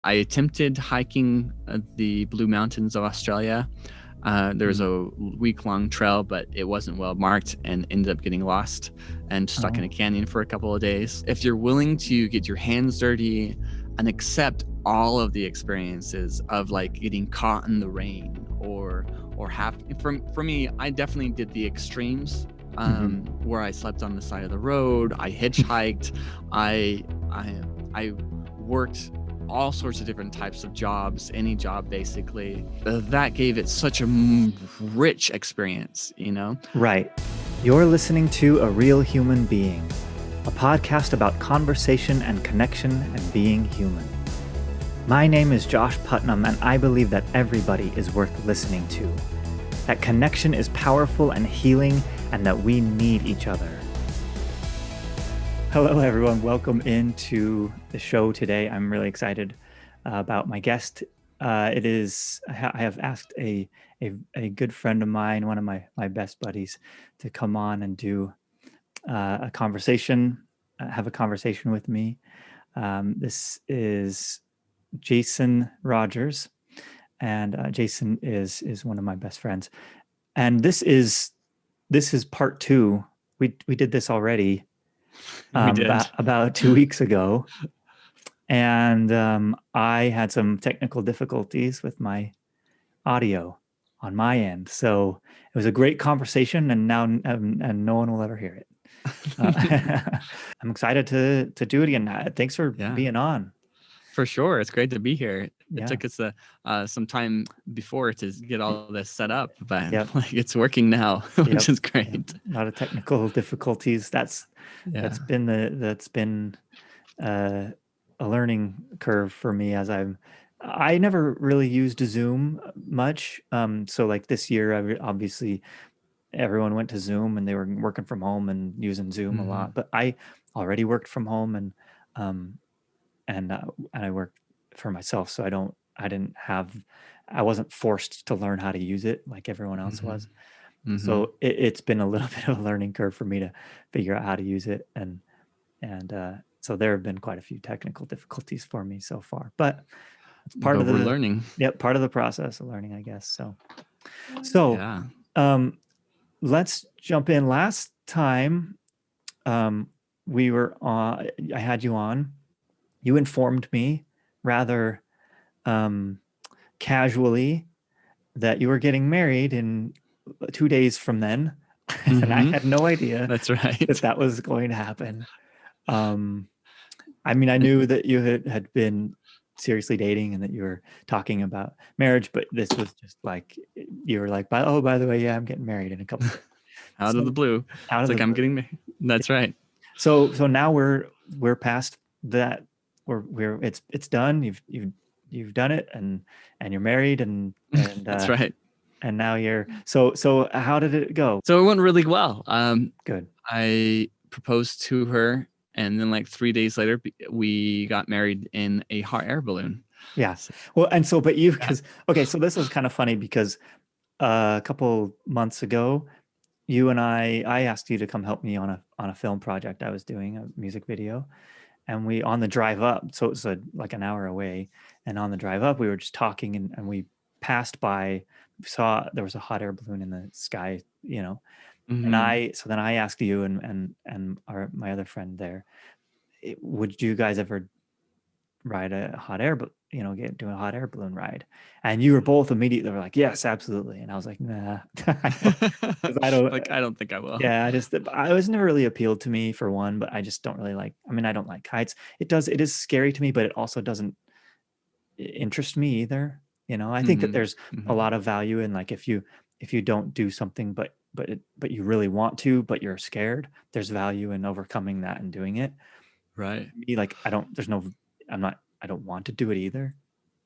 I attempted hiking the Blue Mountains of Australia. There was a week-long trail, but it wasn't well marked and ended up getting lost and stuck in a canyon for a couple of days. If you're willing to get your hands dirty and accept all of the experiences of like getting caught in the rain or for me, I definitely did the extremes where I slept on the side of the road, I hitchhiked, I worked all sorts of different types of jobs, any job basically. That gave it such a rich experience, you know? Right. You're listening to A Real Human Being, a podcast about conversation and connection and being human. My name is Josh Putnam, and I believe that everybody is worth listening to. That connection is powerful and healing, and that we need each other. Hello, everyone. Welcome into the show today. I'm really excited about my guest. I have asked a good friend of mine, one of my best buddies, to come on and do a conversation, have a conversation with me. This is Jason Rogers, and Jason is one of my best friends. And this is part two. We did this already. About 2 weeks ago, and I had some technical difficulties with my audio on my end. So it was a great conversation, and now and no one will ever hear it. I'm excited to do it again. Thanks for being on. For sure, it's great to be here. It took us some time before to get all this set up, but like it's working now, which is great. A lot of technical difficulties. That's been a learning curve for me, as I never really used Zoom much. So like this year, obviously everyone went to Zoom and they were working from home and using Zoom a lot. But I already worked from home and I worked for myself, so I wasn't forced to learn how to use it like everyone else was. So it's been a little bit of a learning curve for me to figure out how to use it, and so there have been quite a few technical difficulties for me so far, but it's part of the learning. Yeah, part of the process of learning, I guess. Let's jump in. Last time we were on, I had you on. You informed me rather casually that you were getting married in 2 days from then. And I had no idea That's right. that was going to happen. I mean, I knew that you had been seriously dating and that you were talking about marriage, but this was just like, you were like, by the way, I'm getting married in a couple of days. Out of the blue. I'm getting married. That's right. So now we're past that. It's done. You've done it, and you're married, and that's right. And now you're so how did it go? So it went really well. Good. I proposed to her, and then like 3 days later, we got married in a hot air balloon. Yeah. Well, and so, but so this was kind of funny because a couple months ago, you and I asked you to come help me on a film project I was doing, a music video. And we, on the drive up, so it was like an hour away. And on the drive up, we were just talking and we passed by, saw there was a hot air balloon in the sky, you know. And then I asked you and my other friend there, would you guys ever ride a hot air, but do a hot air balloon ride? And you were both immediately were like, yes, absolutely. And I was like, nah, I don't think I will. Yeah, I was never really appealed to me, for one, but I just don't really like, I don't like heights. It is scary to me, but it also doesn't interest me either. I think that there's a lot of value in, like, if you don't do something, but you really want to, but you're scared, there's value in overcoming that and doing it. Right. Like, I don't want to do it either.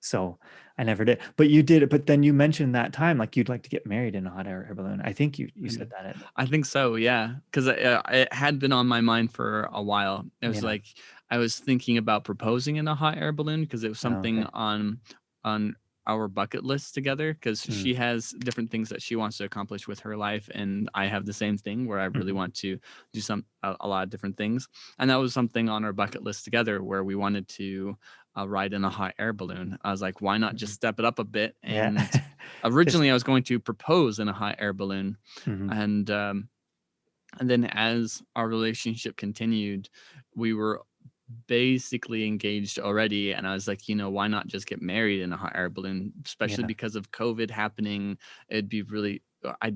So I never did, but you did it. But then you mentioned that time, like, you'd like to get married in a hot air balloon. I think you said that. I think so. Yeah. Cause it had been on my mind for a while. It was like, I was thinking about proposing in a hot air balloon because it was something on our bucket lists together, because Mm. she has different things that she wants to accomplish with her life, and I have the same thing where I really Mhm. want to do a lot of different things. And that was something on our bucket list together, where we wanted to ride in a hot air balloon. I was like, why not just Mhm. step it up a bit? Yeah. And Just originally I was going to propose in a hot air balloon, mhm. and then as our relationship continued, we were basically engaged already, and I was like, why not just get married in a hot air balloon, especially Yeah. because of COVID happening. It'd be really I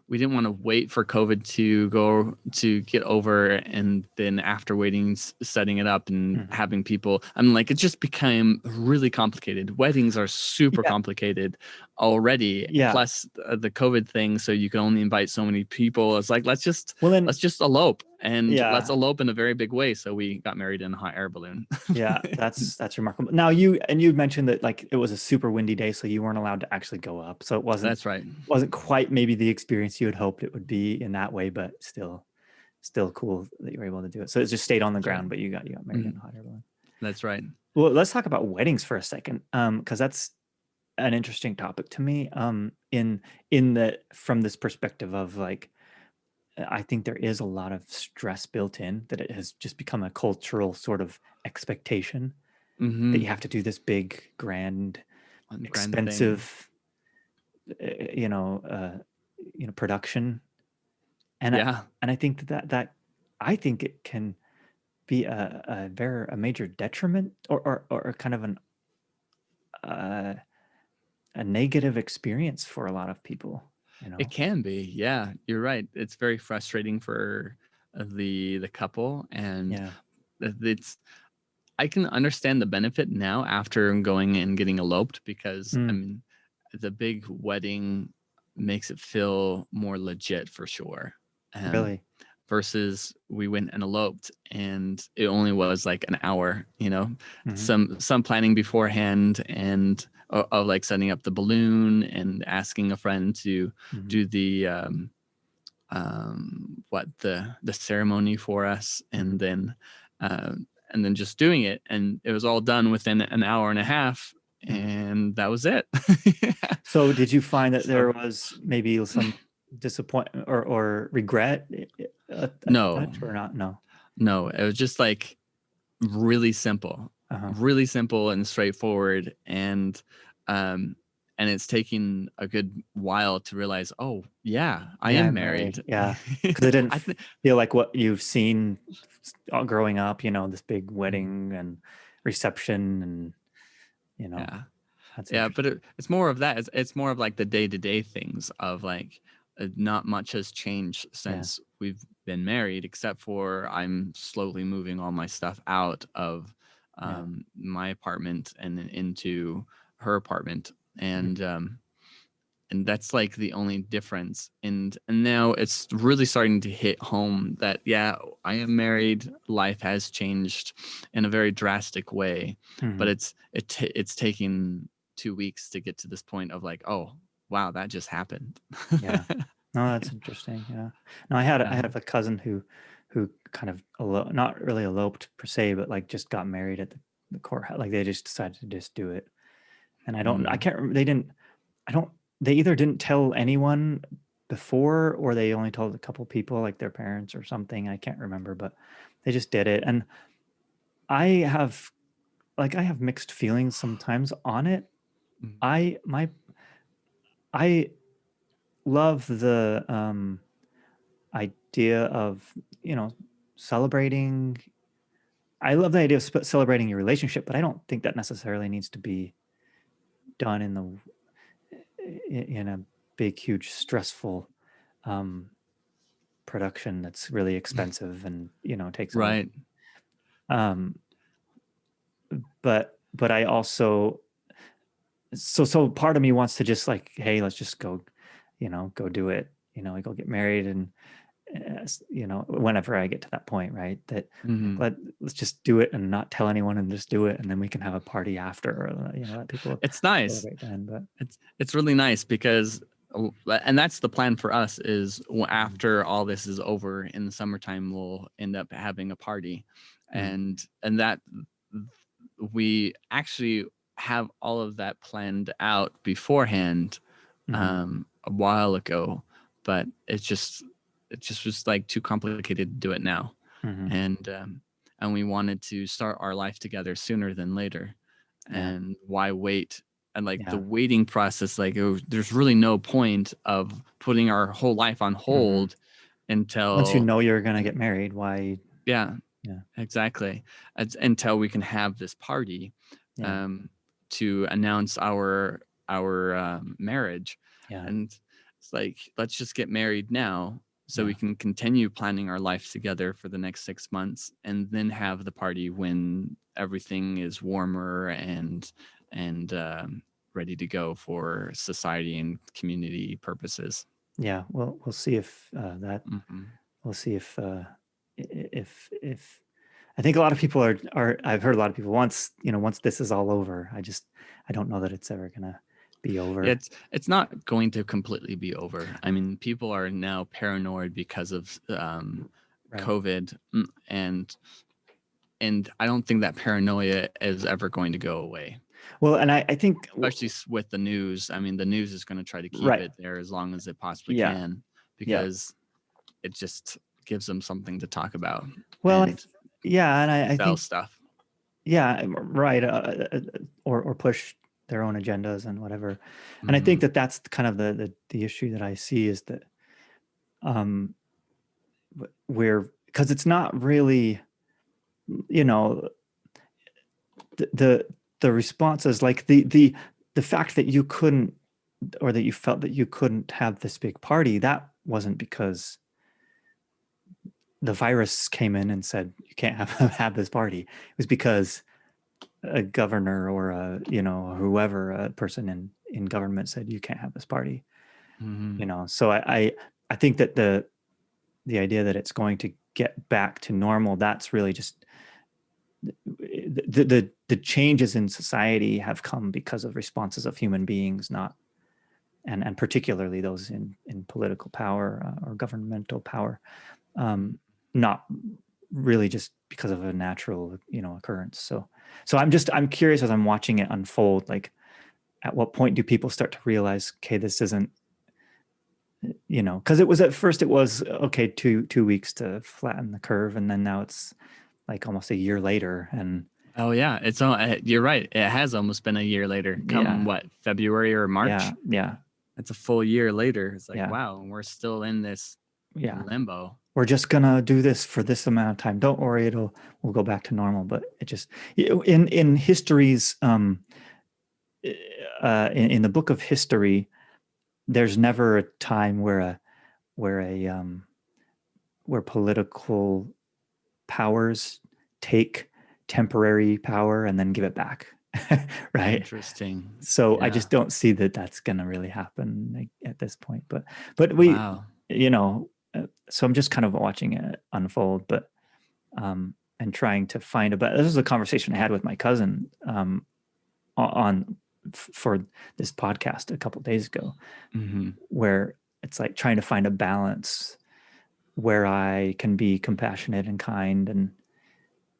We didn't want to wait for COVID to get over, and then after waiting, setting it up and Mhm. having people, I'm like, it just became really complicated. Weddings are super Yeah. complicated already, Yeah. plus the COVID thing, so you can only invite so many people. It's like, Well, then, let's just elope, and let's yeah. elope in a very big way. So we got married in a hot air balloon. Yeah, that's remarkable. Now you mentioned that like it was a super windy day, so you weren't allowed to actually go up. So it wasn't That's right. wasn't quite maybe the experience you had hoped it would be in that way, but still cool that you were able to do it. So it just stayed on the That's right. ground, but you got married in a Mhm. hot air balloon. That's right. Well, let's talk about weddings for a second, because that's an interesting topic to me. In that from this perspective of like, I think there is a lot of stress built in that it has just become a cultural sort of expectation that you Mm-hmm. have to do this big, grand, One grand thing. expensive, uh, you know, uh, production, and Yeah. I think that I think it can be a major detriment or kind of uh, a negative experience for a lot of people. You It know, can be. Yeah, you're right. It's very frustrating for the couple, and yeah, it's I can understand the benefit now after going and getting eloped, because I mm, mean, the big wedding makes it feel more legit for sure. really, Versus we went and eloped, and it only was like an hour, hmm, some planning beforehand, and of like setting up the balloon and asking a friend to hmm, do the ceremony for us, hmm, uh, and then just doing it, and it was all done within an hour and a half, hmm. and that was it. So, did you find that So there was maybe some disappointment or regret at the no, touch, or not? No. no, it was just like really simple, Uh-huh. really simple and straightforward, um and it's taking a good while to realize, oh yeah, I Yeah, am I'm married. married. Yeah, because it didn't I think feel like what you've seen growing up. This big Mhm. wedding and reception, and you know, Yeah. that's Yeah, but interesting. it's more of that. It's more of like the day-to-day things of like, not much has changed Yeah, since we've been married, except for I'm slowly moving all my stuff out of yeah, my apartment and then into her apartment, mhm, and that's like the only difference. And now it's really starting to hit home that, yeah, I am married, life has changed in a very drastic way, but mhm, it's taking 2 weeks to get to this point of like, oh wow, that just happened. yeah. No, that's interesting. Yeah. No, I had Yeah. a cousin who kind of not really eloped per se, but like just got married at the courthouse. Like they just decided to just do it, and I Mm. can't remember. They didn't. I don't. They either didn't tell anyone before, or they only told a couple people, like their parents or something. I can't remember, but they just did it, and I have I have mixed feelings sometimes on it. Mm. I my I love the idea of celebrating. I love the idea of celebrating your relationship, but I don't think that necessarily needs to be done in a big, huge, stressful um, production that's really expensive and takes a lot. Right. Um, but I also so part of me wants to just like, hey, let's just go, go do it. Like go get married, and whenever I get to that point, right? That like Hmm. let's just do it and not tell anyone and just do it, and then we can have a party after, or let people It's nice. celebrate then. But It's really nice because, and that's the plan for us, is mm, after all this is over in the summertime, we'll end up having a party, mm, and that we actually have all of that planned out beforehand a while ago, but it just was like too complicated to do it now. And we wanted to start our life together sooner than later. Yeah. And why wait? And like Yeah. the waiting process, like there's really no point of putting our whole life on hold until once you know you're gonna get married, why? yeah, Yeah. exactly. Until we can have this party Yeah. to announce our marriage. Yeah. And it's like, let's just get married now so we Yeah. can continue planning our life together for the next 6 months, and then have the party when everything is warmer and ready to go for society and community purposes. Yeah. Well, we'll see if that. Mm-hmm. We'll see if I think a lot of people are. I've heard a lot of people once this is all over. I don't know that it's ever gonna be over. Yeah, it's not going to completely be over. I mean, people are now paranoid because of COVID, and I don't think that paranoia is ever going to go away. Well, and I think especially with the news. I mean, the news is going to try to keep it there as long as it possibly can, because it just gives them something to talk about. Well, and I sell think stuff. Yeah, right. Or push their own agendas and whatever. And I think that that's kind of the issue that I see is that because it's not really, the responses, like the fact that you couldn't, or that you felt that you couldn't have this big party, that wasn't because the virus came in and said you can't have this party. It was because a governor or whoever, a person in government said you can't have this party. So I think that the idea that it's going to get back to normal, that's really just the changes in society have come because of responses of human beings, not and particularly those in political power or governmental power, not really just because of a natural occurrence. So I'm curious as I'm watching it unfold, like at what point do people start to realize, okay, this isn't, because it was at first it was okay, 2 weeks to flatten the curve, and then now it's like almost a year later. And oh yeah, it's you're right, it has almost been a year later. What, February or March? Yeah, it's a full year later. It's like, wow, we're still in this limbo. We're just gonna do this for this amount of time, don't worry, we'll go back to normal. But it just, in history's in the book of history, there's never a time where political powers take temporary power and then give it back. Right. Interesting. So I just don't see that that's gonna really happen at this point. But we, so I'm just kind of watching it unfold, but and trying to find this is a conversation I had with my cousin for this podcast a couple of days ago, where it's like trying to find a balance where I can be compassionate and kind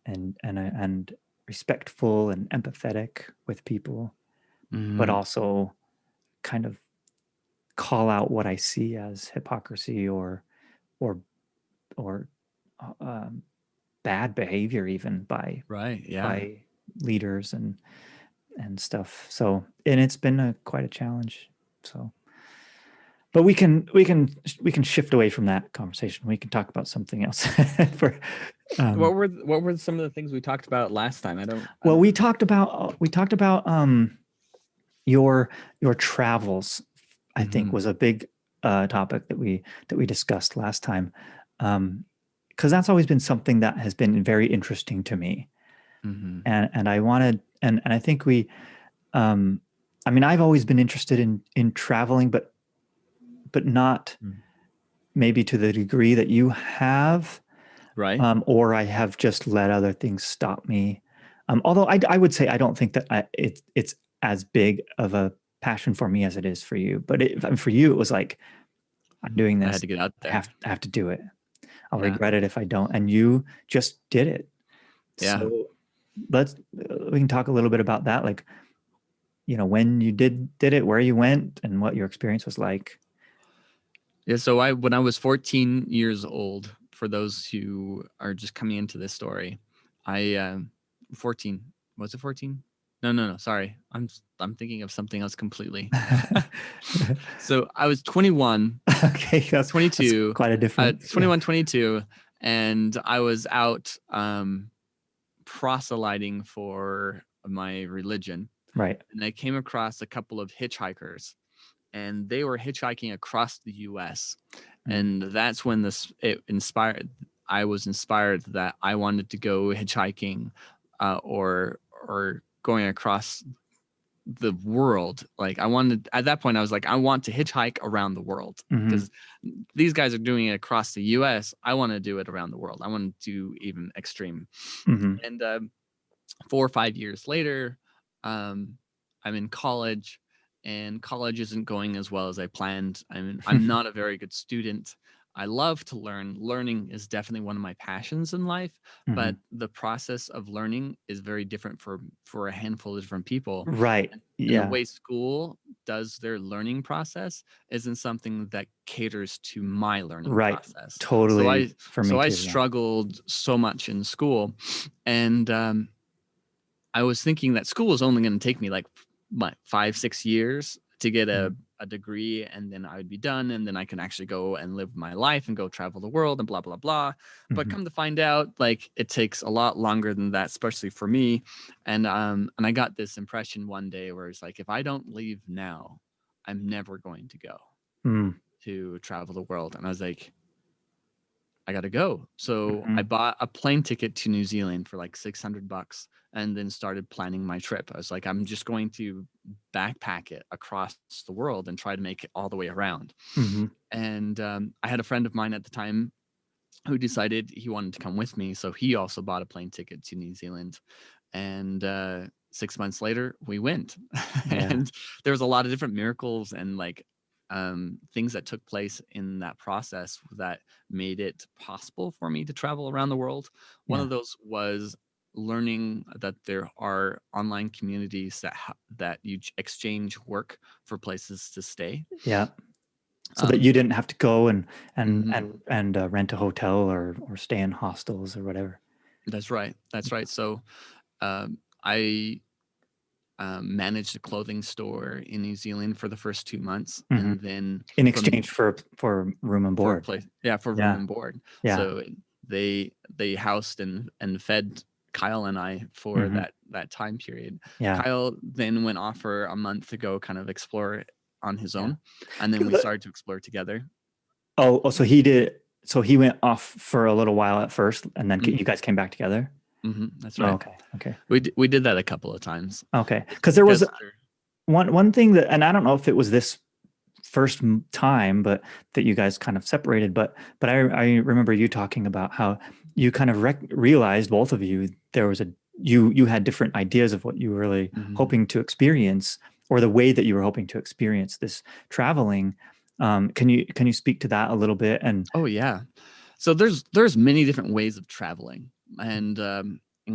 and respectful and empathetic with people, but also kind of call out what I see as hypocrisy or bad behavior, even by leaders and stuff. So, and it's been quite a challenge. So, but we can shift away from that conversation. We can talk about something else. What were some of the things we talked about last time? We talked about your travels. I think was a big topic that we discussed last time, because that's always been something that has been very interesting to me, and I wanted, and I think we, I mean, I've always been interested in traveling, but not maybe to the degree that you have, right? Or I have just let other things stop me. Although I would say I don't think that it's as big of a passion for me as it is for you. But for you, it was like, I'm doing this. I had to get out there. I have to do it. I'll regret it if I don't. And you just did it. Yeah. So we can talk a little bit about that. Like, when you did it, where you went, and what your experience was like. Yeah, so when I was 14 years old, for those who are just coming into this story, I 14, was it 14? No, sorry. I'm thinking of something else completely. So I was 21, Okay, that's 22, quite a difference. 21, 22, and I was out proselyting for my religion, Right. and I came across a couple of hitchhikers, and they were hitchhiking across the US. Mm. And that's when I was inspired that I wanted to go hitchhiking, or going across the world. Like, I wanted, at that point I was like, I want to hitchhike around the world, Hmm. because these guys are doing it across the US. I want to do it around the world. I want to do even extreme. Hmm. And 4 or 5 years later, um, I'm in college, and college isn't going as well as I planned. I'm not a very good student. I love to learn. Learning is definitely one of my passions in life, Hmm. but the process of learning is very different for a handful of different people. Right. And the Yeah. way school does their learning process isn't something that caters to my learning Right. process. So Totally I for me so I too. Yeah. struggled so much in school, and I was thinking that school was only going to take me like 5, 6 years to get Mhm. a degree, and then I would be done, and then I can actually go and live my life and go travel the world and blah blah blah. But Mhm. come to find out, like, it takes a lot longer than that, especially for me. And I got this impression one day where it's like, if I don't leave now, I'm never going to go Mm. to travel the world. And I was like, I gotta go. So I Mhm. bought a plane ticket to New Zealand for like $600, and then started planning my trip. I was like, I'm just going to backpack it across the world and try to make it all the way around. Mhm. And I had a friend of mine at the time who decided he wanted to come with me. So he also bought a plane ticket to New Zealand. And 6 months later, we went. Yeah. And there was a lot of different miracles and like things that took place in that process that made it possible for me to travel around the world. One Yeah. of those was learning that there are online communities that you exchange work for places to stay. Yeah. So that Um, you didn't have to go and mhm. rent a hotel or stay in hostels or whatever. That's right. That's right. So I managed a clothing store in New Zealand for the first 2 months, Mhm. and then In from exchange for room and for a board. place, yeah, for room Yeah. and board. Yeah. So they housed and fed Kyle and I for Mhm. that time period. Yeah. Kyle then went off for a month to go kind of explore on his Yeah. own, and then we 'Cause, started to explore together. so he did. So he went off for a little while at first, and then Mm, you guys came back together. that's Oh, right. okay. Okay. We did that a couple of times. Okay. It's Because there was because one thing that, and I don't know if it was this first time, but that you guys kind of separated. But I remember you talking about how you kind of realized, both of you, there was you had different ideas of what you were really mhm. hoping to experience, or the way that you were hoping to experience this traveling. Can you speak to that a little bit? And Oh yeah. So there's many different ways of traveling, and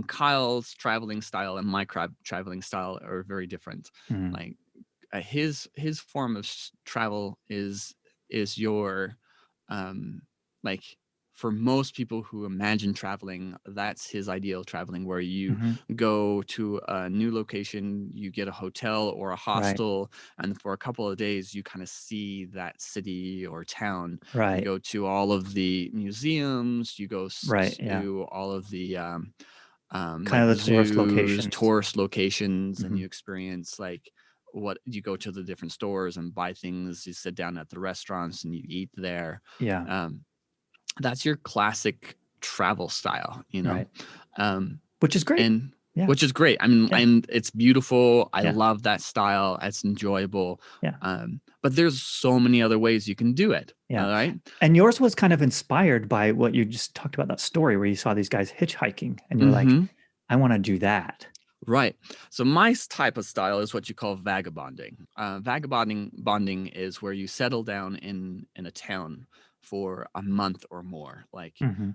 Kyle's traveling style and my traveling style are very different. Mhm. Like his form of travel is your um like, for most people who imagine traveling, that's his ideal traveling, where you Mhm. go to a new location, you get a hotel or a Right. hostel, and for a couple of days you kind of see that city or town. You Right. go to all of the museums, you go Right. Yeah. to all of the Kind like of the tourist zoos, locations. tourist locations, and Mhm. you experience like what you go to the different stores and buy things. You sit down at the restaurants and you eat there. Yeah. Um, that's your classic travel style, Right. um, Which is great. and Yeah. which is great. I mean, Yeah. and it's beautiful. I Yeah. love that style. It's enjoyable. Yeah. But there's so many other ways you can do it. Yeah. All right. And yours was kind of inspired by what you just talked about, that story where you saw these guys hitchhiking and you're like, Mm-hmm. I want to do that. Right. So my type of style is what you call vagabonding. Vagabonding bonding is where you settle down in a town for a month or more. Like, Hmm.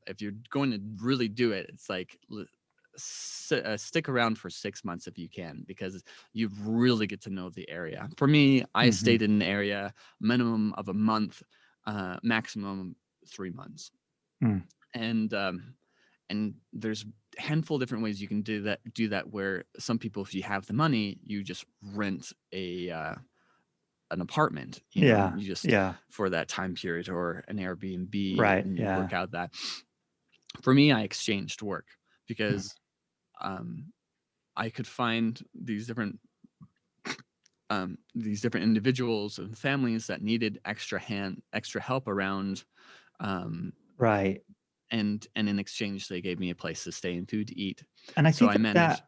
if you're going to really do it, it's like stick around for 6 months if you can, because you really get to know the area. For me, I Mm-hmm. stayed in an area minimum of a month, maximum 3 months. Mm. And there's a handful of different ways you can do that, where some people, if you have the money, you just rent an apartment, Yeah. you just, Yeah. for that time period, or an Airbnb, Right. and you Yeah. work out that. For me, I exchanged work Mm. because I could find these different individuals and families that needed extra help around, um, Right. and in exchange they gave me a place to stay and food to eat. And I So think I that managed.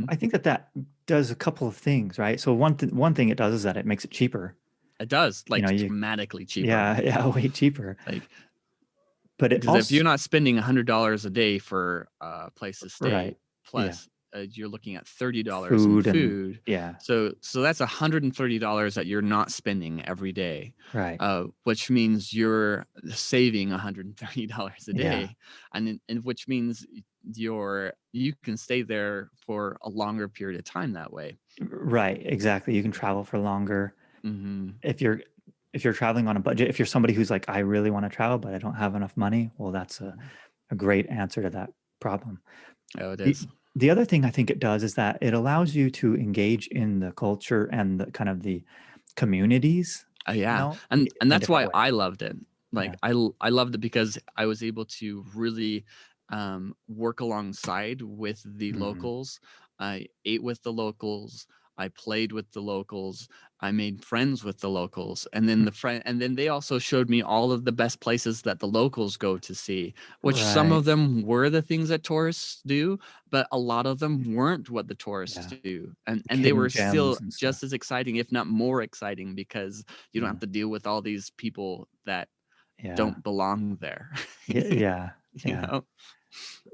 I think that does a couple of things, right? So one thing it does is that it makes it cheaper. It does, You know, like, you dramatically cheaper. yeah, yeah, way cheaper. Like, But it because if also you're not spending $100 a day for a place to stay, right. Yeah. plus you're looking at $30 in Food and food, yeah. so that's $130 that you're not spending every day, Right. which means you're saving $130 a Yeah. day, and which means you can stay there for a longer period of time that way. Right. Exactly. You can travel for longer. Mm-hmm. If you're traveling on a budget, if you're somebody who's like, I really want to travel, but I don't have enough money, well, that's a great answer to that problem. Oh, it The, is. the other thing I think it does is that it allows you to engage in the culture and the kind of the communities, Yeah, in and a that's different why way. I loved it. Like, Yeah. I loved it because I was able to really work alongside with the Mhm. locals. I ate with the locals. I played with the locals. I made friends with the locals, and then they also showed me all of the best places that the locals go to see, which some Right. of them were the things that tourists do, but a lot of them weren't what the tourists Yeah. do, and they Hidden were still gems and stuff. just as exciting, if not more exciting, because you don't Yeah. have to deal with all these people that Yeah. don't belong there. Yeah. Yeah. you Yeah. know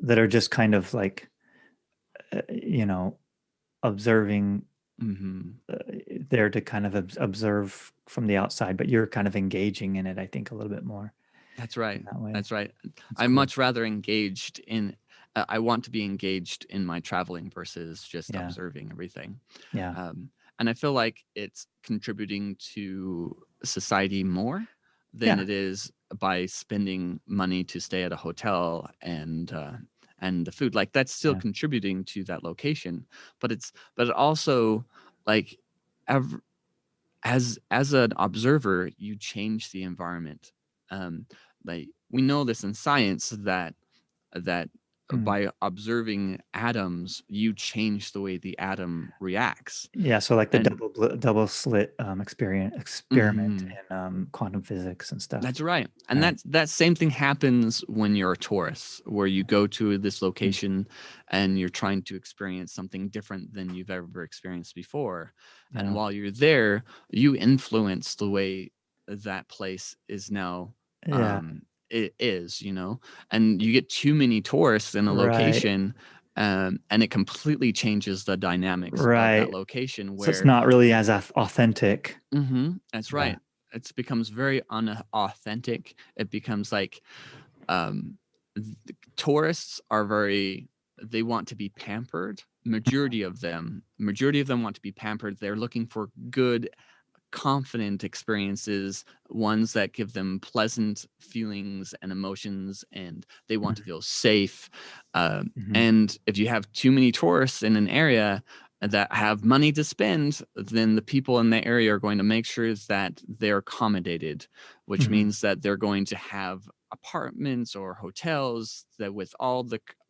That are just kind of like, you know, observing, hmm uh, there to kind of observe from the outside, but you're kind of engaging in it, I think, a little bit more That's in right. that way. That's right. That's I'm cool. much rather engaged in. I want to be engaged in my traveling versus just Yeah. observing everything. Yeah. And I feel like it's contributing to society more than Yeah. it is by spending money to stay at a hotel, and the food. Like, that's still Yeah. contributing to that location, but it also, like, ev- as an observer, you change the environment. um like, we know this in science, that Mm. by observing atoms, you change the way the atom reacts. Yeah, so like the And double slit experiment mhm, in quantum physics and stuff. that's right. And Right. that same thing happens when you're a tourist, where you go to this Mm. location and you're trying to experience something different than you've ever experienced before. And Yeah. while you're there, you influence the way that place is now. Yeah. It is, and you get too many tourists in a Right. location, and it completely changes the dynamics of that Right. location, So it's where not really as authentic. that's Yeah. right. It becomes very unauthentic. It becomes like, um, tourists are very, they want to be pampered. Majority of them want to be pampered. They're looking for good, confident experiences, ones that give them pleasant feelings and emotions, and they want to feel safe. Mm-hmm. And if you have too many tourists in an area that have money to spend, then the people in the area are going to make sure that they're accommodated, which Mm-hmm. means that they're going to have apartments or hotels that with all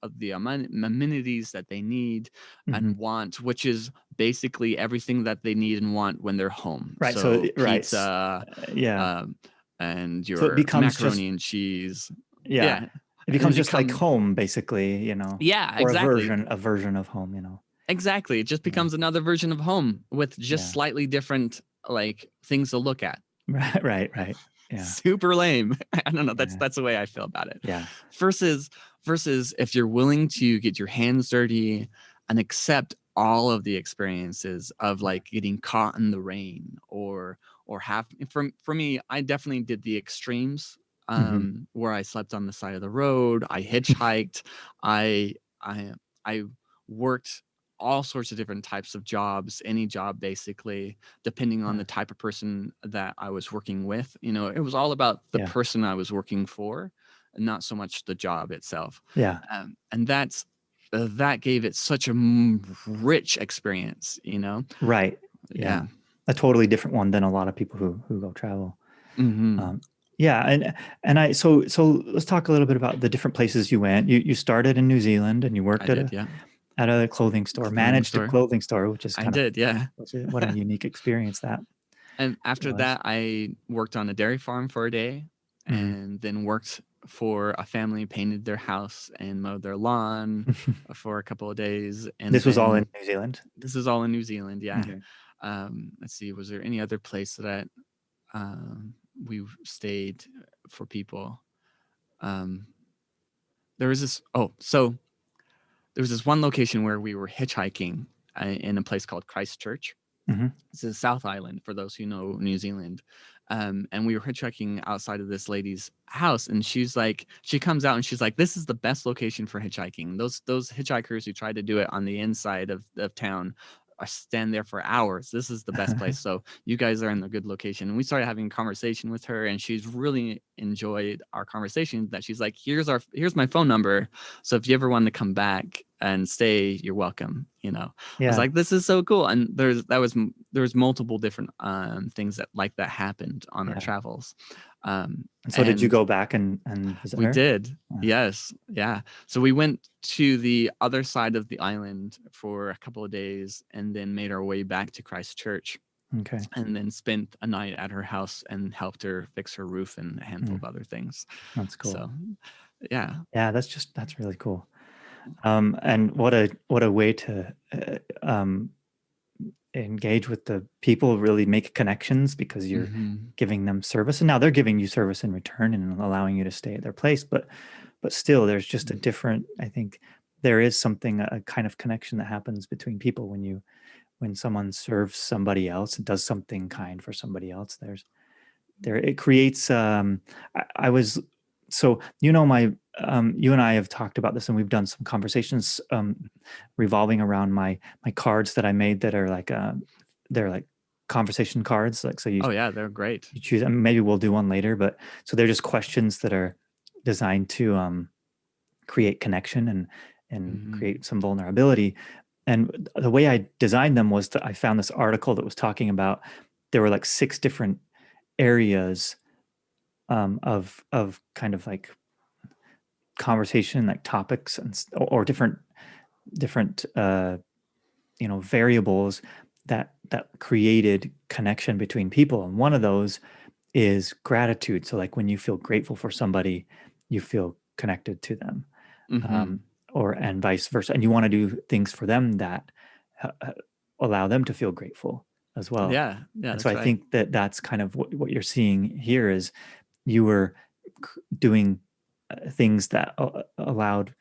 of the amenities that they need Mm-hmm. and want, which is basically everything that they need and want when they're home. Right. So So right. pizza, Yeah. um, and So it your becomes just macaroni and cheese. yeah. Yeah, It and it becomes just like becomes, home, basically, yeah, or exactly. a version of home. Exactly. It just Yeah. becomes another version of home with just Yeah. slightly different, like, things to look at. Right. Right. Right. Yeah. Super lame. I don't know. That's Yeah. that's the way I feel about it. Yeah. Versus versus if you're willing to get your hands dirty and accept all of the experiences of, like, getting caught in the rain, or have, for me, I definitely did the extremes, Mm-hmm. where I slept on the side of the road, I hitchhiked, I I I worked all sorts of different types of jobs, any job basically, depending on the type of person that I was working with. It was all about the Yeah. person I was working for, and not so much the job itself. Yeah. And that gave it such a rich experience. Right. Yeah. Yeah. A totally different one than a lot of people who go travel. Mm-hmm. Yeah, so let's talk a little bit about the different places you went. You started in New Zealand and you worked I did, yeah. at a clothing store, Clothing managed a store. clothing store, which is I kind of did, yeah. what a unique experience that And after was. that, I worked on a dairy farm for a day, Mhm. and then worked for a family, painted their house and mowed their lawn for a couple of days. And This was all in then New Zealand. this is all in New Zealand, yeah. Okay. Let's see, was there any other place that we stayed for people? Um, there was this. Oh, so there was this one location where we were hitchhiking in a place called Christchurch. Mm-hmm. This is South Island for those who know New Zealand. And we were hitchhiking outside of this lady's house, and she comes out and she's like, "This is the best location for hitchhiking. Those hitchhikers who try to do it on the inside of town stand there for hours. This is the best place. So you guys are in the good location." And we started having a conversation with her, and she's really enjoyed our conversation. That she's like, here's my phone number. So if you ever want to come back and stay, you're welcome. I was Yeah. like, this is so cool. And there was multiple different things that happened on our Yeah. travels. And so did you go back and visit We her? did. Yeah. Yes. Yeah. So we went to the other side of the island for a couple of days, and then made our way back to Christchurch, Okay. and then spent a night at her house and helped her fix her roof and a handful of other things. That's cool. So, yeah. Yeah, that's really cool. And what a way to engage with the people, really make connections, because you're giving them service, and now they're giving you service in return and allowing you to stay at their place. But still, there's just a different, I think there is something, a kind of connection that happens between people when someone serves somebody else and does something kind for somebody else. It creates I was so my you and I have talked about this, and we've done some conversations revolving around my cards that I made that are like they're like conversation cards, like, so Oh yeah, they're great. you choose, maybe we'll do one later, but so they're just questions that are designed to create connection and create some vulnerability. And the way I designed them was that I found this article that was talking about, there were like 6 different areas of kind of like conversation, like topics or different variables that created connection between people. And one of those is gratitude. So like when you feel grateful for somebody, you feel connected to them, and vice versa. And you want to do things for them that allow them to feel grateful as well. Yeah, and that's so I right. think that's kind of what you're seeing here is you were doing things that allowed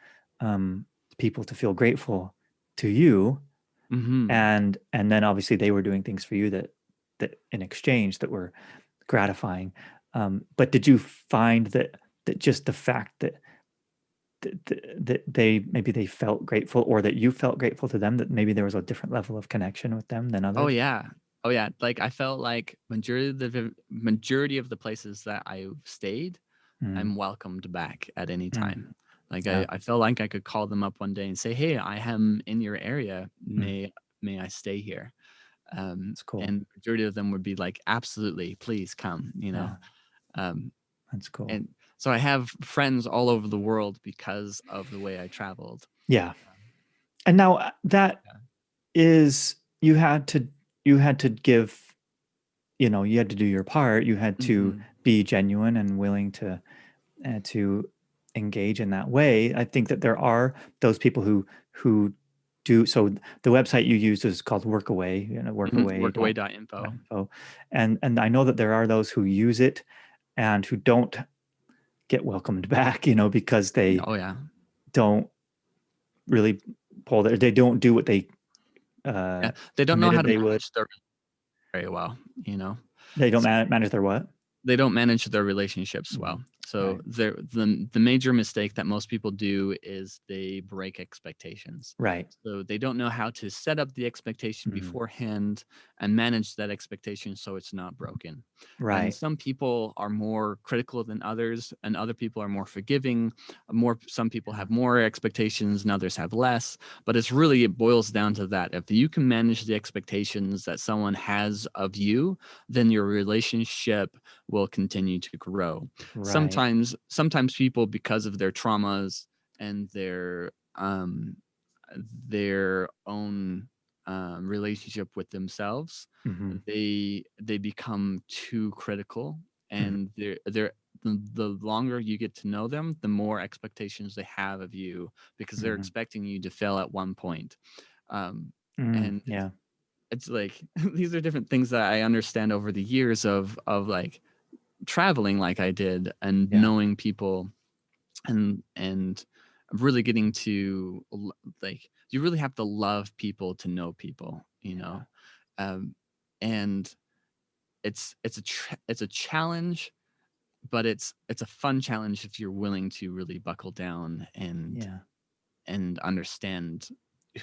people to feel grateful to you, and then obviously they were doing things for you that in exchange that were gratifying. But did you find that just the fact that they felt grateful, or that you felt grateful to them, that maybe there was a different level of connection with them than others? Oh yeah. Like I felt like majority of the places that I stayed, Mm, I'm welcomed back at any mm, time. Like yeah. I felt like I could call them up one day and say, "Hey, I am in your area. Mm, May I stay here?" that's cool. And majority of them would be like, "Absolutely, please come." Yeah, Um, that's cool. and so I have friends all over the world because of the way I traveled. Yeah. And now that is, you had to give, you had to do your part. You had to be genuine and willing to engage in that way. I think that there are those people who do. So the website you used is called Workaway, Workaway.info. workaway.info. And I know that there are those who use it and who don't get welcomed back, because they Oh yeah. don't really they don't do what they Yeah. They don't know how committed to they would. manage their very well. They don't So manage their what? they don't manage their relationships Mhm. well. So Right. the major mistake that most people do is they break expectations. Right. So they don't know how to set up the expectation Mhm. beforehand and manage that expectation so it's not broken. And Right. some people are more critical than others, and other people are more forgiving. Some people Yeah. have more expectations and others have less. But it boils down to that. If you can manage the expectations that someone has of you, then your relationship will continue to grow. Right. Sometimes people, because of their traumas and their own relationship with themselves, Mhm. they become too critical, Mhm. and the longer you get to know them, the more expectations they have of you, because they're Mhm. expecting you to fail at one point. um, Mm. and Yeah. it's like these are different things that I understand over the years of like traveling like I did, and Yeah. knowing people, and really getting to like, you really have to love people to know people, Yeah. um, and it's a challenge, but it's a fun challenge if you're willing to really buckle down Yeah. and understand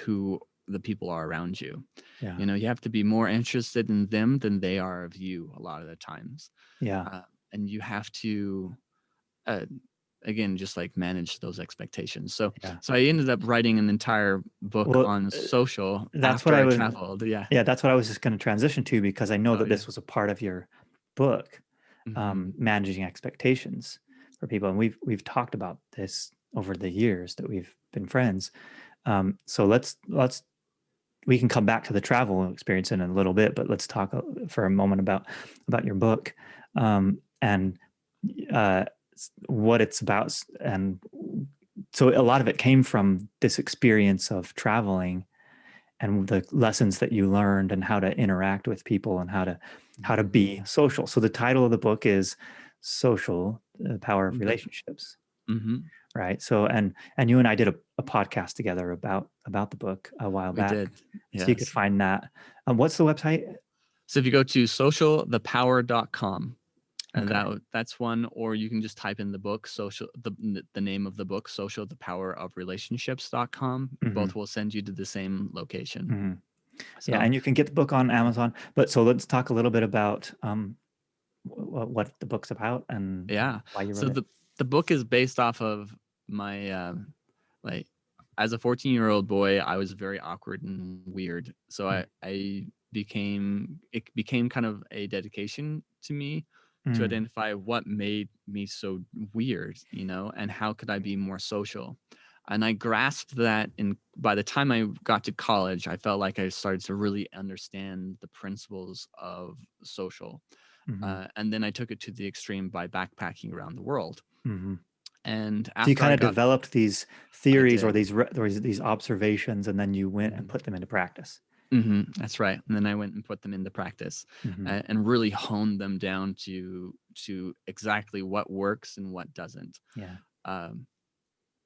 who the people are around you. Yeah. You have to be more interested in them than they are of you a lot of the times. Yeah. uh, and you have to, uh, again, just like manage those expectations. so Yeah. so I ended up writing an entire book Well, on social that's what after I I was. traveled. Yeah. Yeah, that's what I was just going to transition to, because I know Oh that yeah. this was a part of your book, Hmm. managing expectations for people, and we've talked about this over the years that we've been friends. So let's we can come back to the travel experience in a little bit, but let's talk for a moment about your book, and uh, what it's about. And so a lot of it came from this experience of traveling and the lessons that you learned and how to interact with people and how to Hmm. be social. So the title of the book is Social: The Power of The, Relationships, hmm. right? So and you and I did a podcast together about the book a while We back, did. so you could Yes. find that. What's the website? So if you go to socialthepower.com, and Okay. that's one, or you can just type in the book, the name of the book, social the power of relationships.com. Hmm. Both will send you to the same location. Hmm. Yeah, So and you can get the book on Amazon. But so let's talk a little bit about what the book's about and yeah. why you So wrote it. the book is based off of my like, as a 14-year-old boy, I was very awkward and weird. So it became kind of a dedication to me to Mm. identify what made me so weird, and how could I be more social. And I grasped that, and by the time I got to college, I felt like I started to really understand the principles of social. Hmm. And then I took it to the extreme by backpacking around the world. Hmm. And So you after kind I of got, developed these I theories or did. these observations, and then you went and Hmm. put them into practice. That's right. And then I went and put them into practice, Hmm. and really honed them down to exactly what works and what doesn't. Yeah. Um,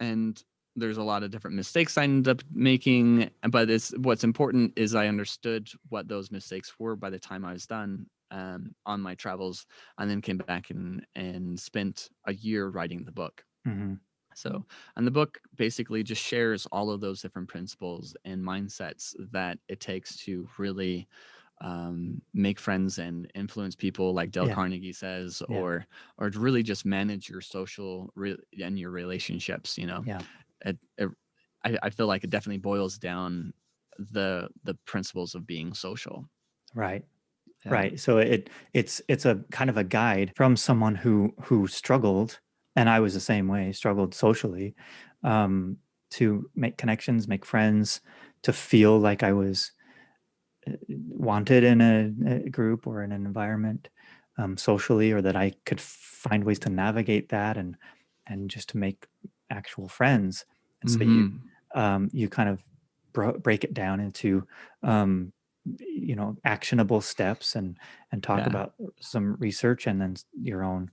and there's a lot of different mistakes I ended up making, but what's important is I understood what those mistakes were by the time I was done, on my travels, and then came back and spent a year writing the book. Hmm. So, and the book basically just shares all of those different principles and mindsets that it takes to really, make friends and influence people, like Dale Yeah. Carnegie says, Yeah. or to really just manage your and your relationships. Yeah. It, it, I feel like it definitely boils down the principles of being social. Right. Yeah. Right. So it's a kind of a guide from someone who struggled, and I was the same way, struggled socially, um, to make connections, make friends, to feel like I was wanted in a group or in an environment, socially, or that I could find ways to navigate that and just to make actual friends. And so Hmm. you kind of break it down into, um, actionable steps, and talk Yeah. about some research and then your own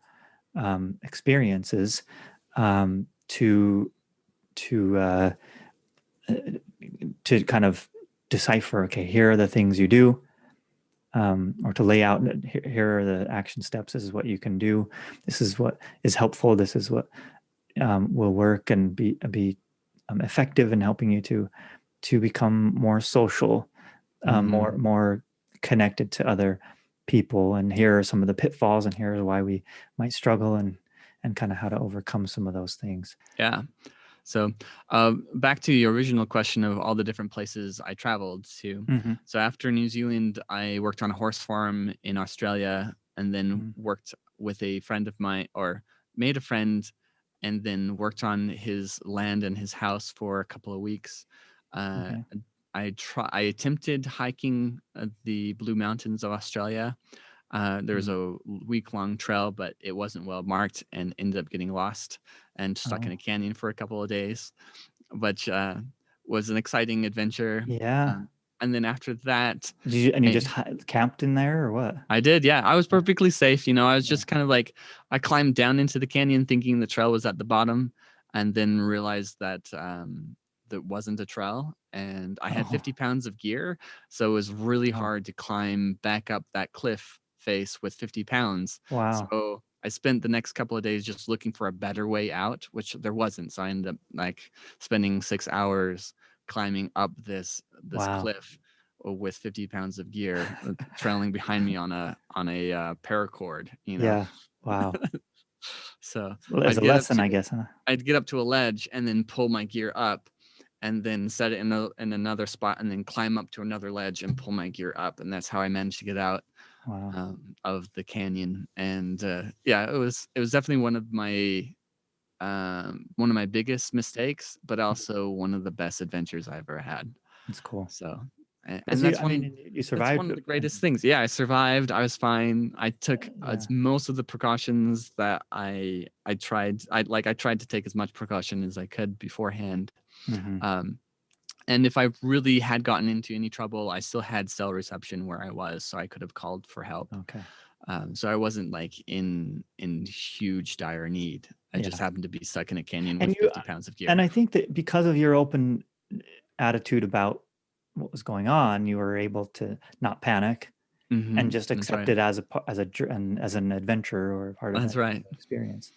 experiences, to to uh, to kind of decipher. Okay, here are the things you do. or to lay out, here are the action steps. This is what you can do. This is what is helpful. This is what will work and be effective in helping you to become more social, more connected to other people. And here are some of the pitfalls, and here is why we might struggle, and kind of how to overcome some of those things. Yeah. So back to the original question of all the different places I traveled to. Mm-hmm. So after New Zealand, I worked on a horse farm in Australia, and then worked with a friend of mine, or made a friend, and then worked on his land and his house for a couple of weeks. Okay. I attempted hiking the Blue Mountains of Australia. There was a week-long trail, but it wasn't well marked and ended up getting lost and stuck in a canyon for a couple of days, which was an exciting adventure. Yeah. And then after that, You just camped in there, or what? I did, yeah. I was perfectly safe. I was just kind of like, I climbed down into the canyon thinking the trail was at the bottom, and then realized that that wasn't a trail, and I had 50 pounds of gear, so it was really hard to climb back up that cliff face with 50 pounds. Wow. So I spent the next couple of days just looking for a better way out, which there wasn't. So I ended up like spending 6 hours climbing up this cliff with 50 pounds of gear trailing behind me on a paracord. Yeah. Wow. So Well, there's a lesson, I guess, huh? I'd get up to a ledge and then pull my gear up, and then set it in another spot, and then climb up to another ledge and pull my gear up, and that's how I managed to get out of the canyon. And yeah, it was definitely one of my biggest mistakes, but also one of the best adventures I've ever had. That's cool. So, and you that's survived. that's one of the greatest things. Yeah, I survived. I was fine. I took most of the precautions that I tried. I tried to take as much precaution as I could beforehand. And if I really had gotten into any trouble, I still had cell reception where I was, so I could have called for help. Okay. So I wasn't like in huge dire need. I just happened to be stuck in a canyon with 50 pounds of gear. And I think that because of your open attitude about what was going on, you were able to not panic and just accept it as an adventure or part of that experience.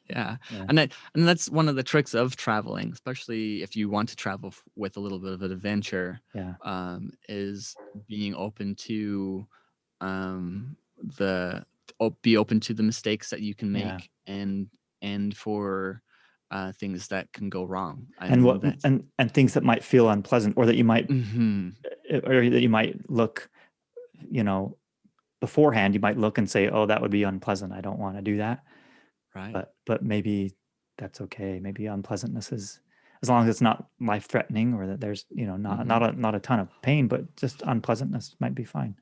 Yeah. And that's one of the tricks of traveling, especially if you want to travel with a little bit of an adventure. Is being open to be open to the mistakes that you can make, and for things that can go wrong, and things that might feel unpleasant, or that you might or that you might look, beforehand you might look and say, oh, that would be unpleasant, I don't want to do that. Right. But maybe that's okay. Maybe unpleasantness is, as long as it's not life-threatening, or that there's not a ton of pain, but just unpleasantness might be fine.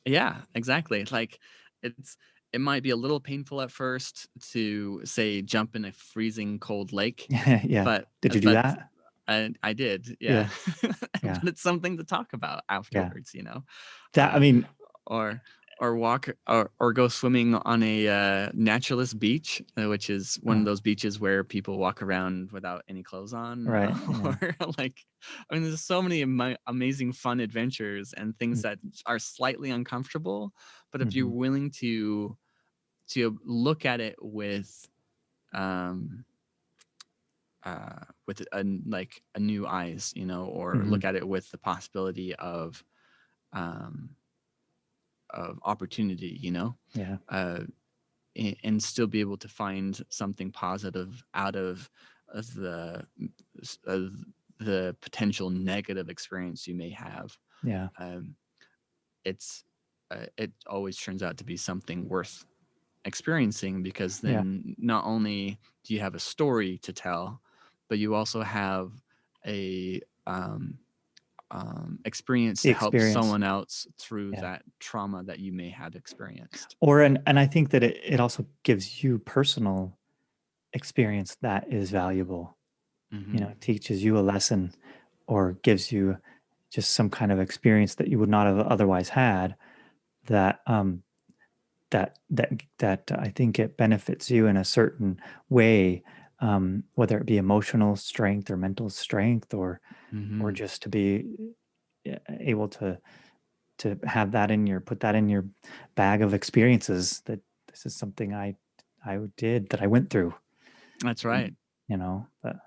Yeah, exactly. Like it might be a little painful at first to, say, jump in a freezing cold lake. Yeah. But did you do that? I did. Yeah. Yeah. But it's something to talk about afterwards, That, I mean, or walk or go swimming on a naturalist beach, which is one of those beaches where people walk around without any clothes on. Right. Or there's so many amazing fun adventures and things that are slightly uncomfortable, but if you're willing to look at it with a new eyes, or look at it with the possibility of opportunity, and still be able to find something positive out of the potential negative experience you may have. It always turns out to be something worth experiencing, because then not only do you have a story to tell, but you also have a experience to help someone else through that trauma that you may have experienced. And I think that it also gives you personal experience that is valuable. It teaches you a lesson, or gives you just some kind of experience that you would not have otherwise had, that I think it benefits you in a certain way, whether it be emotional strength or mental strength, or just to be able to to have that in your put that in your bag of experiences, that this is something I did, that I went through, That's right. but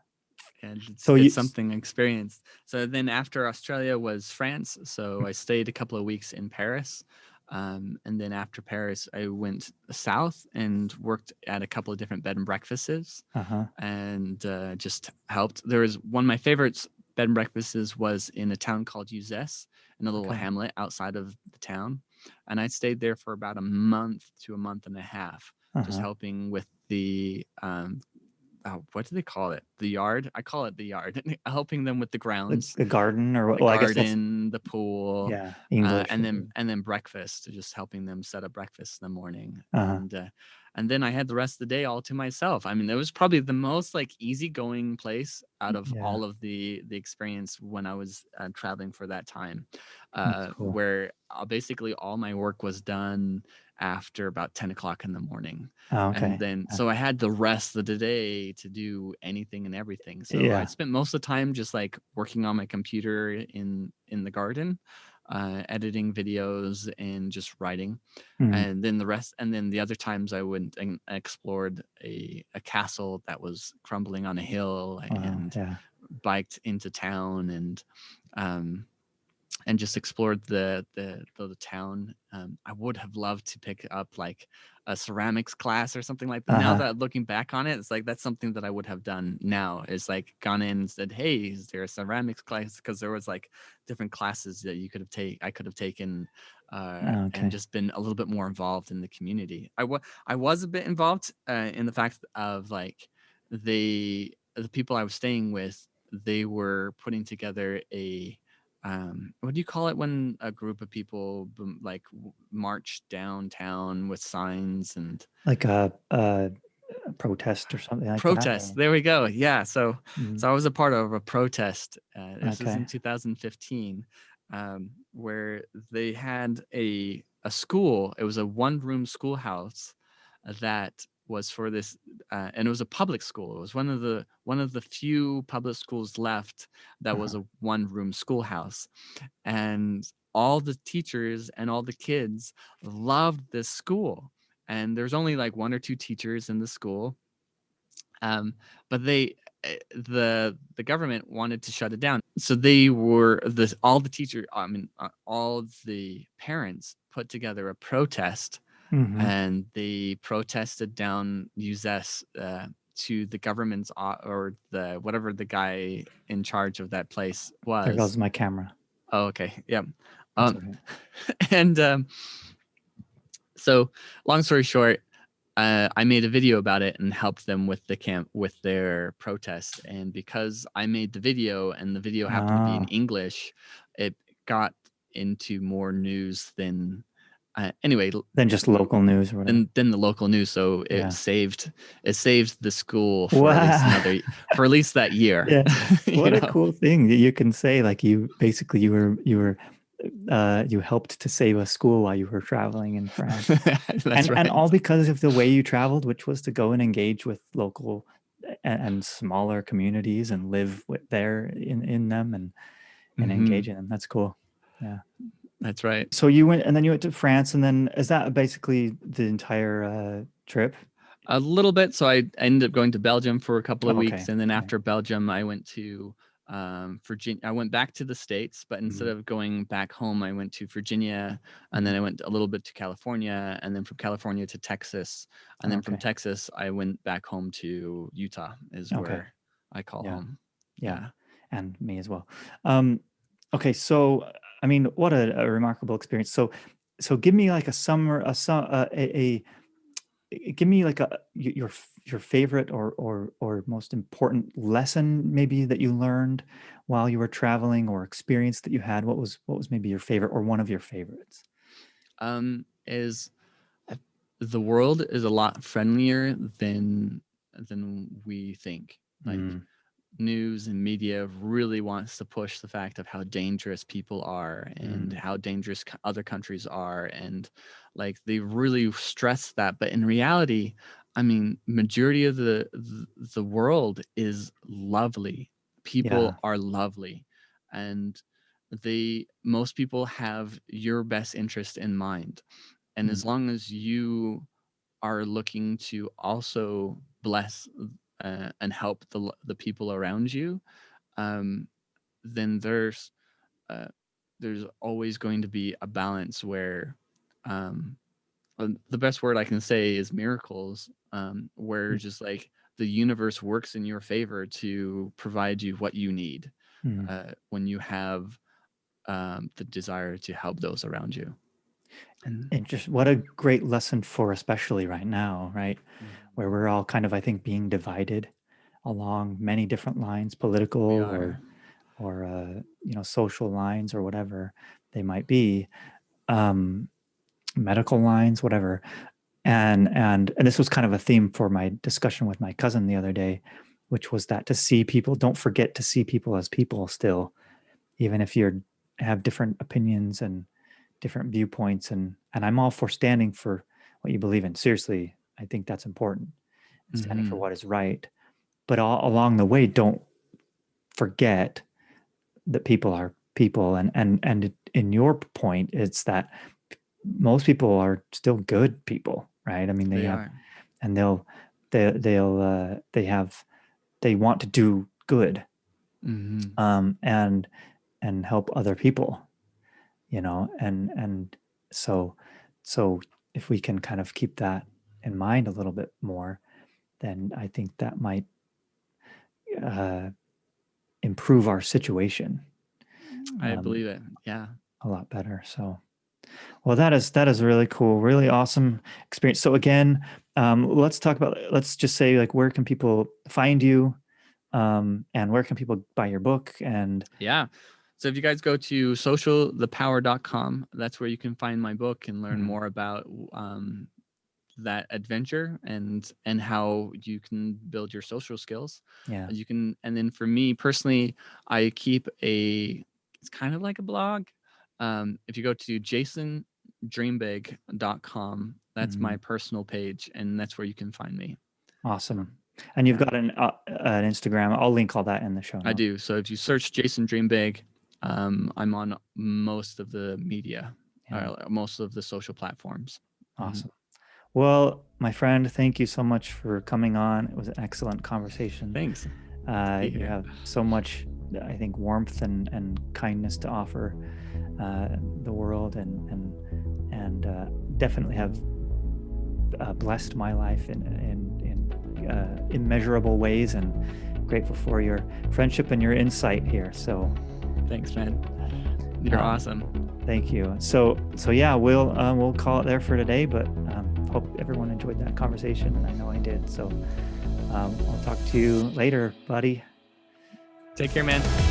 And so it's you something experienced. So then after Australia was France. So I stayed a couple of weeks in Paris. And then after Paris, I went south and worked at a couple of different bed and breakfasts uh-huh and just helped. There was one of my favorites bed and breakfasts was in a town called Uzès, in a little okay hamlet outside of the town. And I stayed there for about a month to a month and a half, just uh-huh helping with the what do they call it? The yard? I call it the yard. Helping them with the grounds, the garden, or the well, I guess that's, garden, the pool, yeah, English. and then breakfast. Just helping them set up breakfast in the morning, Uh-huh. and then I had the rest of the day all to myself. I mean, it was probably the most like easygoing place out of Yeah, all of the experience when I was traveling for that time, that's cool. where basically all my work was done after about 10 o'clock in the morning. Oh, And okay. then so I had the rest of the day to do anything and everything. So I Yeah. spent most of the time just like working on my computer in the garden, editing videos and just writing. Mhm. And then the other times I went and explored a castle that was crumbling on a hill Wow. and Yeah. biked into town um, and just explored the town. I would have loved to pick up like a ceramics class or something like that. Now Uh-huh. that looking back on it, it's like that's something that I would have done now. Is like gone in and said, "Hey, is there a ceramics class?" Because there was like different classes that I could have taken, and Okay. just been a little bit more involved in the community. I was a bit involved in the fact of like the people I was staying with. They were putting together a what do you call it when a group of people like march downtown with signs and Like a protest or something like that, protest? or There we go. Yeah. So mm, so I was a part of a protest. This is okay. in 2015, where they had a school. It was a one room schoolhouse that was for this, and it was a public school. It was one of the few public schools left that was Uh-huh. a one room schoolhouse, and all the teachers and all the kids loved this school. And there's only like one or two teachers in the school, but the government wanted to shut it down. So they were the all the teacher I mean all the parents put together a protest, Mhm. and they protested down Uzes, to the government's or the whatever the guy in charge of that place There was. goes my camera. Oh, okay. Yep. That's Um, okay. and so, long story short, I made a video about it and helped them with the camp with their protest. And because I made the video and the video happened to be in Oh, English, it got into more news than anyway then just local news or whatever. than the local news. So Yeah. it saved the school for at least Wow. another for at least that year. Yeah. You What a know, cool thing that you can say. Like, you basically, you helped to save a school while you were traveling in France. that's And right. all because of the way you traveled, which was to go and engage with local and smaller communities and live there in them, and Hmm. engage in them. That's cool. Yeah. That's right. So you went to France, and then is that basically the entire trip? A little bit. So I ended up going to Belgium for a couple of Oh, okay. weeks, and then Okay. after Belgium, I went to Virginia. I went back to the States, but instead Mhm. of going back home, I went to Virginia, and then Mhm. I went a little bit to California, and then from California to Texas, and then from Okay. Texas, I went back home to Utah, is Okay. where I call Yeah. home. Yeah. Yeah. And me as well. Um, okay. So, I mean, what a remarkable experience. So give me like a summer, give me like your favorite or most important lesson maybe that you learned while you were traveling, or experience that you had. What was maybe your favorite, or one of your favorites? Is the world is a lot friendlier than we think. Like Mm, news and media really wants to push the fact of how dangerous people are and mm, how dangerous other countries are, and like they really stress that. But in reality, I mean, majority of the world is lovely. yeah. People are lovely, and most people have your best interest in mind, and Mm, as long as you are looking to also bless and help the people around you, um, then uh, there's always going to be a balance where um, the best word I can say is miracles, where mm, just like the universe works in your favor to provide you what you need mm. when you have the desire to help those around you. And just what a great lesson for especially right now, right? Where we're all kind of, I think, being divided along many different lines, political We are. or social lines or whatever they might be, um, medical lines, whatever. And this was kind of a theme for my discussion with my cousin the other day, which was that to see people, don't forget to see people as people still, even if you have different opinions and different viewpoints. And I'm all for standing for what you believe in. Seriously, I think that's important, and standing for Mm-hmm. what is right. But all along the way, don't forget that people are people. And in your point, it's that most people are still good people, right? I mean, they They have, are. and they want to do good, Mm-hmm. and help other people, and so so if we can kind of keep that in mind a little bit more, then I think that might uh, improve our situation I um, believe it. Yeah. a lot better. So, well, that is really cool, really awesome experience. So again, let's just say, like, where can people find you, and where can people buy your book? And Yeah. So if you guys go to socialthepower.com, that's where you can find my book and learn mm, more about that adventure and how you can build your social skills. yeah, You can, and then for me personally, I keep it's kind of like a blog. If you go to jasondreambig.com, that's my mm, personal page, and that's where you can find me. awesome. And you've Yeah, got an Instagram. I'll link all that in the show I notes. do. So if you search Jason Dream Big, I'm on most of the media, Yeah, most of the social platforms. Mhm. awesome. Well, my friend, thank you so much for coming on. It was an excellent conversation. Thanks. Be You here. have so much, I think, warmth and kindness to offer the world, and definitely have blessed my life in immeasurable ways, and grateful for your friendship and your insight here. So, Thanks, man. You're um, awesome. thank you. So yeah, we'll call it there for today. But hope everyone enjoyed that conversation, and I know I did. So I'll talk to you later, buddy. Take care, man.